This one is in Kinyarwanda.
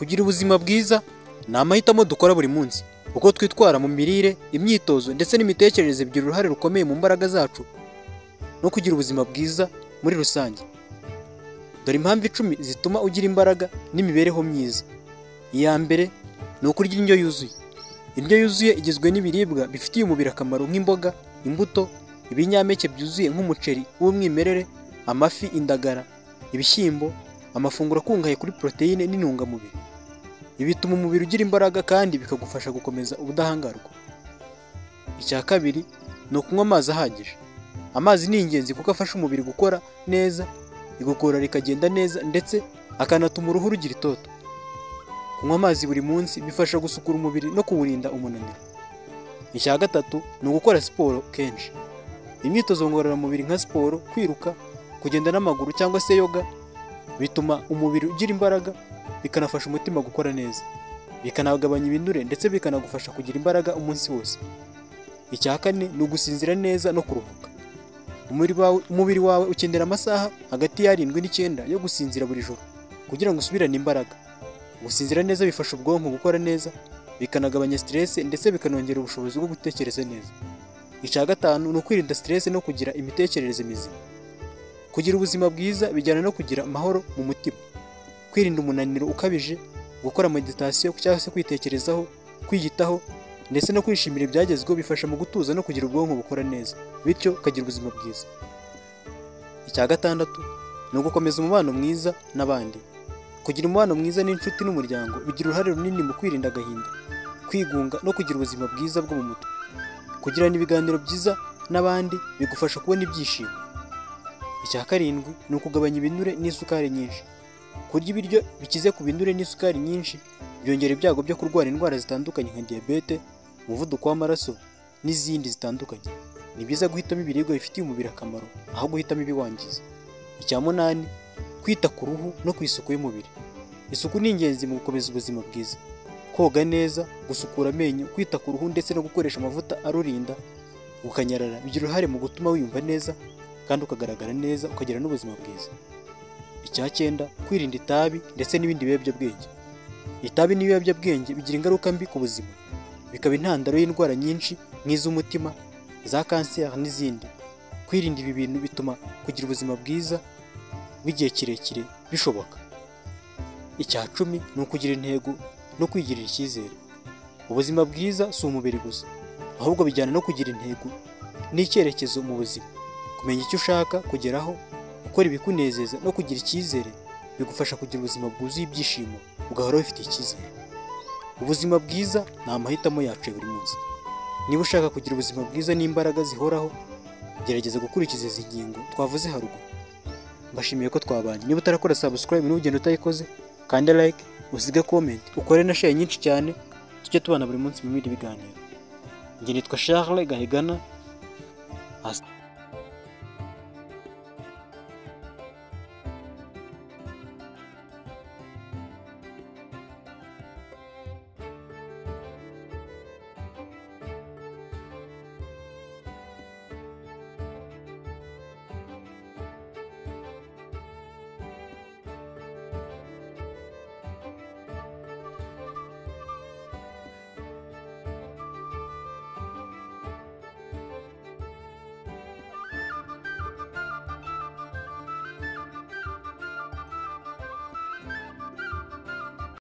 Kugira ubuzima bwiza ni amahitamo dukora buri munsi. Uko twitwara mu mirire, imyitozo ndetse n'imitekerereze bigira uruhare rukomeye mu mbaraga zacu no kugira ubuzima bwiza muri rusange. Dore impamvu 10 zituma ugira imbaraga n'imibereho myiza. Iya mbere ni ukurya indyo yuzuye. Indyo yuzuye igizwe n'ibiribwa bifitiye umubiri akamaro nk'imboga, imbuto, ibinyampeke byuzuye nk'umuceri w'umwimerere, amafi, indagara, ibishyimbo, amafunguro akungahaye kuri proteine n'intungamubiri. Ibi bituma umubiri ugira imbaraga kandi bikagufasha gukomeza ubudahangarwa. Icya kabiri ni ukunywa amazi ahagije. Amazi ni ingenzi kuko afasha umubiri gukora neza, igogora rikagenda neza ndetse akanatuma uruhu rugira itoto. Kunywa amazi buri munsi bifasha gusukura umubiri no kuwurinda umunaniro. Icya gatatu ni ugukora siporo kenshi. Imyitozo ngororamubiri nka siporo, kwiruka, kugenda n'amaguru cyangwa se yoga bituma umubiri ugira imbaraga, bikanafasha umutima gukora neza, bikanagabanya ibinure ndetse bikanagufasha kugira imbaraga umunsi wose. Icya kane ni ugusinzira neza no kuruhuka. Umubiri wawe ukenera amasaha hagati ya 7 n'9 yo gusinzira buri joro kugira ngo usubirane imbaraga. Gusinzira neza bifasha ubwonko gukora neza, bikanagabanya stress ndetse bikanongera ubushobozi bwo gutekereza neza. Icya gatanu ni ukwirinda stress no kugira imitekerereze mizima. Kugira ubuzima bwiza bijyana no kugira amahoro mu mutima, kwirinda umunaniro ukabije, gukora meditation cyangwa se kwitekerezaho, kwiyitaho ndetse no kwishimira ibyagezweho bifasha mu gutuza no kugira ubwonko bukora neza, bityo ukagira ubuzima bwiza. Icya gatandatu ni ugukomeza umubano mwiza n'abandi. Kugira umubano mwiza n'inshuti n'umuryango bigira uruhare runini mu kwirinda agahinda, kwigunga no kugira ubuzima bwiza bwo mu mutwe. Kugirana ibiganiro byiza n'abandi bigufasha kubona ibyishimo. Icya karindwi ni ukugabanya ibinure n'isukari nyinshi. Kurya ibiryo bikize ku binure n'isukari nyinshi byongera ibyago byo kurwara indwara zitandukanye nka diabete, umuvuduko w'amaraso n'izindi zitandukanye. Ni byiza guhitamo ibiribwa bifitiye umubiri akamaro aho guhitamo ibiwangiza. Icya munani, kwita ku ruhu no ku isuku y'umubiri. Isuku ni ingenzi mu gukomeza ubuzima bwiza. Koga neza, gusukura amenyo, kwita ku ruhu ndetse no gukoresha amavuta arurinda gukanyarara bigira uruhare mu gutuma wiyumva neza kandi ukagaragara neza, ukagira n'ubuzima bwiza. Icya 9, kwirinda itabi ndetse n'ibindi biyobyabwenge. Itabi n'ibiyobyabwenge bigira ingaruka mbi ku buzima, bikaba intandaro y'indwara nyinshi nk'iz'umutima, za kanseri n'izindi. Kwirinda ibi bintu bituma kugira ubuzima bwiza bw'igihe kirekire bishoboka. Icya 10 ni ukugira intego no kwigirira icyizere. Ubuzima bwiza si umubiri gusa, ahubwo bijyana no kugira intego n'icyerekezo mu buzima. Kumenya icyo ushaka kugeraho, gukora ibikunezeza no kugira icyizere bigufasha kugira ubuzima bwuzuye ibyishimo, ugahora ufite icyizere. Ubuzima bwiza ni amahitamo yacu ya buri munsi. Niba ushaka kugira ubuzima bwiza n'imbaraga zihoraho, gerageza gukurikiza izi ngingo twavuze haruguru. Mbashimiye ko twabanye. Niba utarakora subscribe n'ugenda utayikoze, kandi like, usige comment, ukore na share nyinshi cyane, tujye tubana buri munsi mu bindi biganiro. Njye nitwa Charles Gahigana.